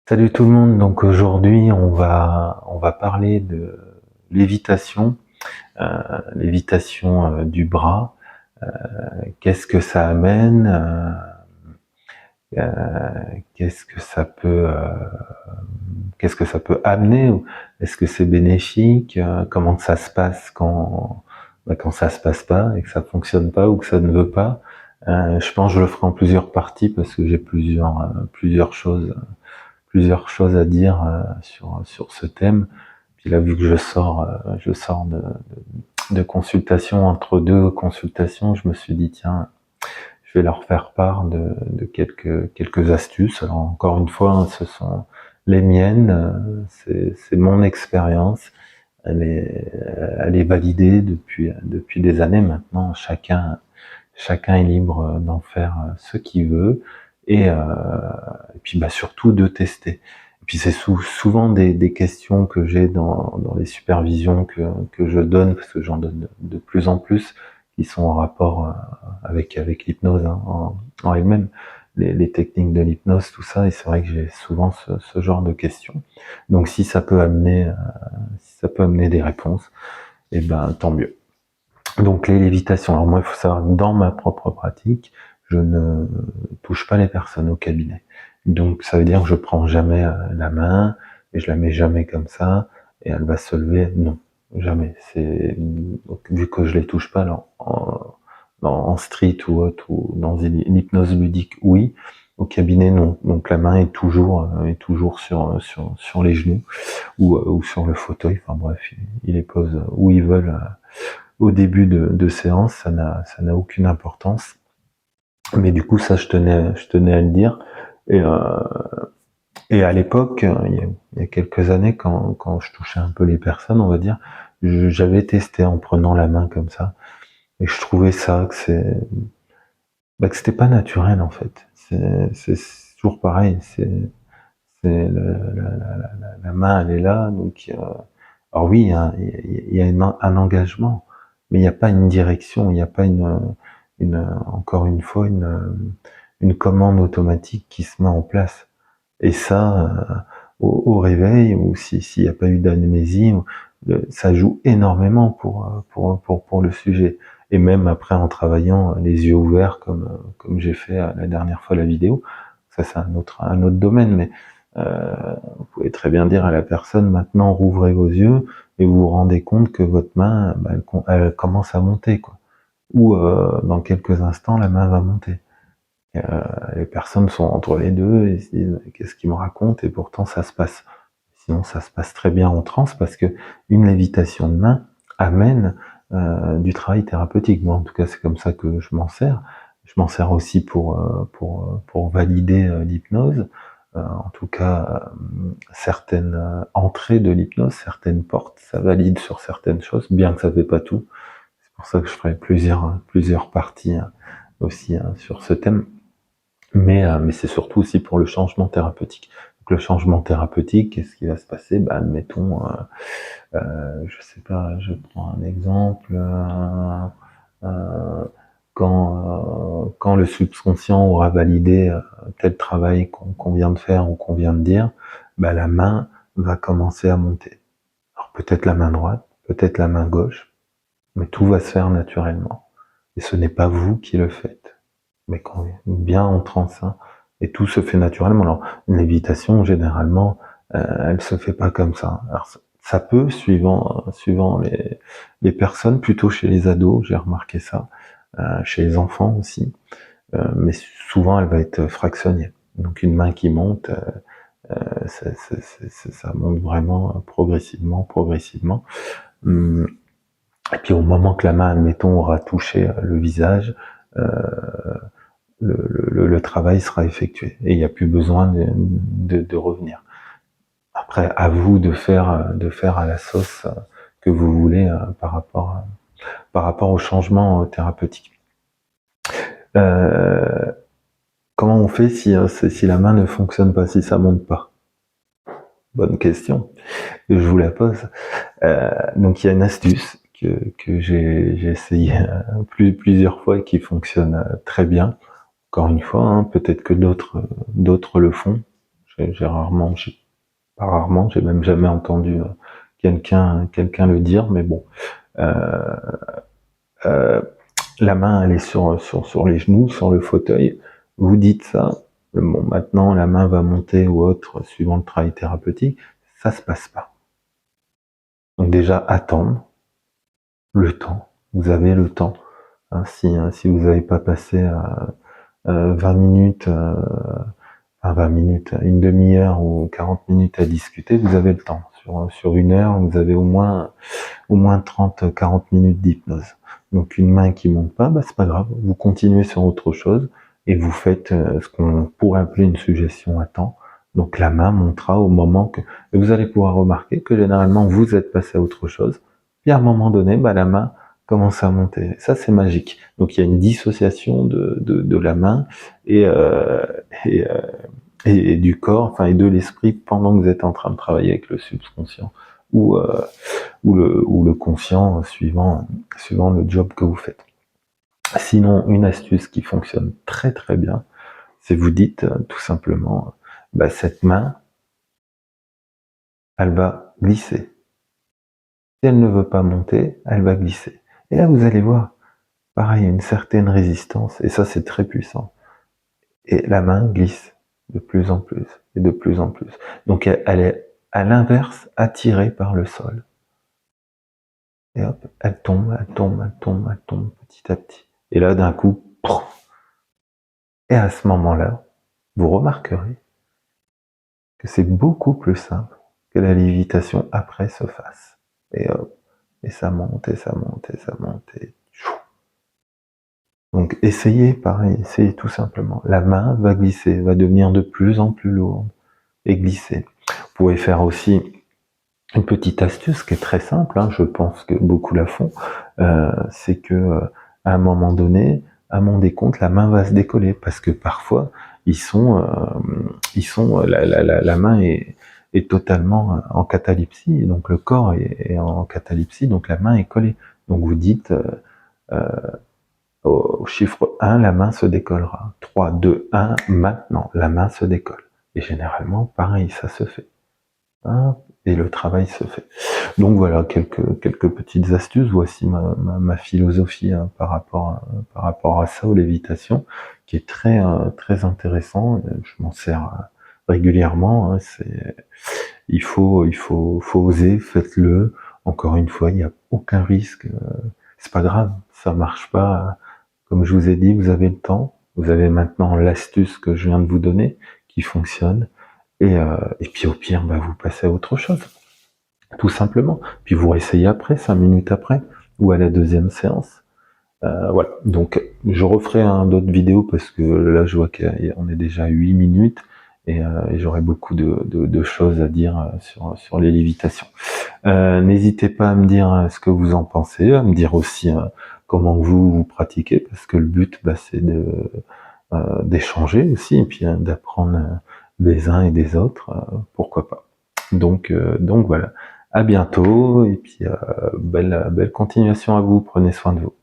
Salut tout le monde, donc aujourd'hui on va parler de lévitation, lévitation du bras. Qu'est-ce que ça amène, qu'est-ce que ça peut amener, est-ce que c'est bénéfique, comment ça se passe quand ça se passe pas et que ça fonctionne pas ou que ça ne veut pas. Je pense que je le ferai en plusieurs parties parce que j'ai plusieurs choses à dire sur ce thème. Puis là, vu que je sors de consultation, entre deux consultations, je me suis dit tiens, je vais leur faire part de quelques astuces. Alors encore une fois, ce sont les miennes, c'est mon expérience. Elle est validée depuis des années maintenant. Chacun est libre d'en faire ce qu'il veut et puis surtout de tester. Et puis c'est souvent des questions que j'ai dans les supervisions que je donne, parce que j'en donne de plus en plus, qui sont en rapport avec l'hypnose en elle-même, les techniques de l'hypnose, tout ça. Et c'est vrai que j'ai souvent ce genre de questions. Donc si ça peut amener des réponses, et ben tant mieux. Donc les lévitations. Alors moi, il faut savoir que dans ma propre pratique, je ne touche pas les personnes au cabinet. Donc ça veut dire que je prends jamais la main et je la mets jamais comme ça et elle va se lever. Non, jamais. Donc, vu que je les touche pas là, en street ou autre ou dans l'hypnose ludique, oui. Au cabinet, non. Donc la main est toujours sur les genoux ou sur le fauteuil. Enfin bref, ils les posent où ils veulent. Au début de séance, ça n'a aucune importance. Mais du coup, ça, je tenais à le dire. Et, euh, et à l'époque, il y a quelques années, quand je touchais un peu les personnes, on va dire, j'avais testé en prenant la main comme ça. Et je trouvais ça que c'était pas naturel, en fait. C'est toujours pareil. C'est la main, elle est là, donc, alors oui, hein, il y a un engagement, mais il n'y a pas une direction, il n'y a pas encore une fois, une commande automatique qui se met en place. Et ça, au réveil, ou s'il n'y a pas eu d'amnésie, ça joue énormément pour le sujet. Et même après, en travaillant les yeux ouverts, comme j'ai fait la dernière fois la vidéo, ça c'est un autre domaine, mais vous pouvez très bien dire à la personne, maintenant rouvrez vos yeux et vous vous rendez compte que votre main, elle commence à monter, quoi. Ou dans quelques instants, la main va monter. Les personnes sont entre les deux et se disent qu'est-ce qu'il me raconte, et pourtant ça se passe. Sinon ça se passe très bien en transe, parce que une lévitation de main amène du travail thérapeutique. Moi en tout cas c'est comme ça que je m'en sers. Je m'en sers aussi pour valider l'hypnose. En tout cas, certaines entrées de l'hypnose, certaines portes, ça valide sur certaines choses, bien que ça ne fait pas tout. C'est pour ça que je ferai plusieurs parties aussi sur ce thème. Mais c'est surtout aussi pour le changement thérapeutique. Donc le changement thérapeutique, qu'est-ce qui va se passer? Admettons, je sais pas, je prends un exemple. Quand le subconscient aura validé tel travail qu'on vient de faire ou qu'on vient de dire, la main va commencer à monter. Alors peut-être la main droite, peut-être la main gauche, mais tout va se faire naturellement. Et ce n'est pas vous qui le faites, mais quand bien en transe, hein, et tout se fait naturellement. Alors une lévitation, généralement, elle se fait pas comme ça. Alors ça peut, suivant les personnes, plutôt chez les ados, j'ai remarqué ça, chez les enfants aussi, mais souvent elle va être fractionnée. Donc une main qui monte, ça monte vraiment progressivement. Et puis au moment que la main, admettons, aura touché le visage, le travail sera effectué et il n'y a plus besoin de revenir. Après, à vous de faire à la sauce que vous voulez par rapport au changement thérapeutique. Comment on fait si la main ne fonctionne pas, si ça monte pas? Bonne question. Je vous la pose. Donc il y a une astuce que j'ai essayé plusieurs fois et qui fonctionne très bien. Encore une fois, hein, peut-être que d'autres le font. j'ai même jamais entendu quelqu'un le dire, mais bon. La main, elle est sur les genoux, sur le fauteuil. Vous dites ça. Bon, maintenant, la main va monter ou autre, suivant le travail thérapeutique. Ça se passe pas. Donc déjà, attendre. Le temps. Vous avez le temps. Hein, si vous n'avez pas passé 20 minutes, 20 minutes, une demi-heure ou 40 minutes à discuter, vous avez le temps. Sur une heure, vous avez au moins 30-40 minutes d'hypnose. Donc une main qui monte pas, bah c'est pas grave, vous continuez sur autre chose et vous faites ce qu'on pourrait appeler une suggestion à temps. Donc la main montera au moment que et vous allez pouvoir remarquer que généralement vous êtes passé à autre chose. Puis à un moment donné, bah la main commence à monter. Ça c'est magique. Donc il y a une dissociation de la main et, et du corps, enfin et de l'esprit pendant que vous êtes en train de travailler avec le subconscient ou le conscient suivant le job que vous faites. Sinon, une astuce qui fonctionne très très bien, c'est vous dites tout simplement, bah, cette main, elle va glisser. Si elle ne veut pas monter, elle va glisser. Et là, vous allez voir, pareil, une certaine résistance, et ça c'est très puissant. Et la main glisse de plus en plus, et de plus en plus. Donc elle est à l'inverse attirée par le sol. Et hop, elle tombe, elle tombe, elle tombe, elle tombe petit à petit. Et là, d'un coup, et à ce moment-là, vous remarquerez que c'est beaucoup plus simple que la lévitation après se fasse. Et hop, et ça monte, et ça monte, et ça monte, et donc essayez, pareil, essayez tout simplement. La main va glisser, va devenir de plus en plus lourde, et glisser. Vous pouvez faire aussi une petite astuce qui est très simple, hein, je pense que beaucoup la font, c'est que à un moment donné, à mon décompte, la main va se décoller parce que parfois la main est totalement en catalepsie, donc le corps est en catalepsie, donc la main est collée. Donc vous dites au chiffre 1, la main se décollera. 3, 2, 1, maintenant, la main se décolle. Et généralement, pareil, ça se fait. Et le travail se fait. Donc voilà, quelques petites astuces. Voici ma philosophie hein, par rapport à ça, aux lévitations, qui est très très intéressant. Je m'en sers régulièrement. Hein, il faut oser, faites-le. Encore une fois, il n'y a aucun risque. C'est pas grave, ça marche pas. Comme je vous ai dit, vous avez le temps. Vous avez maintenant l'astuce que je viens de vous donner, qui fonctionne. Et puis au pire, bah, vous passez à autre chose, tout simplement. Puis vous réessayez après, 5 minutes après, ou à la deuxième séance. Voilà, donc je referai d'autres vidéos parce que là je vois qu'on est déjà à 8 minutes et j'aurai beaucoup de choses à dire sur les lévitations. N'hésitez pas à me dire ce que vous en pensez, à me dire aussi comment vous pratiquez, parce que le but bah, c'est d'échanger aussi et puis d'apprendre des uns et des autres, pourquoi pas. Donc voilà, à bientôt et puis belle continuation à vous, prenez soin de vous.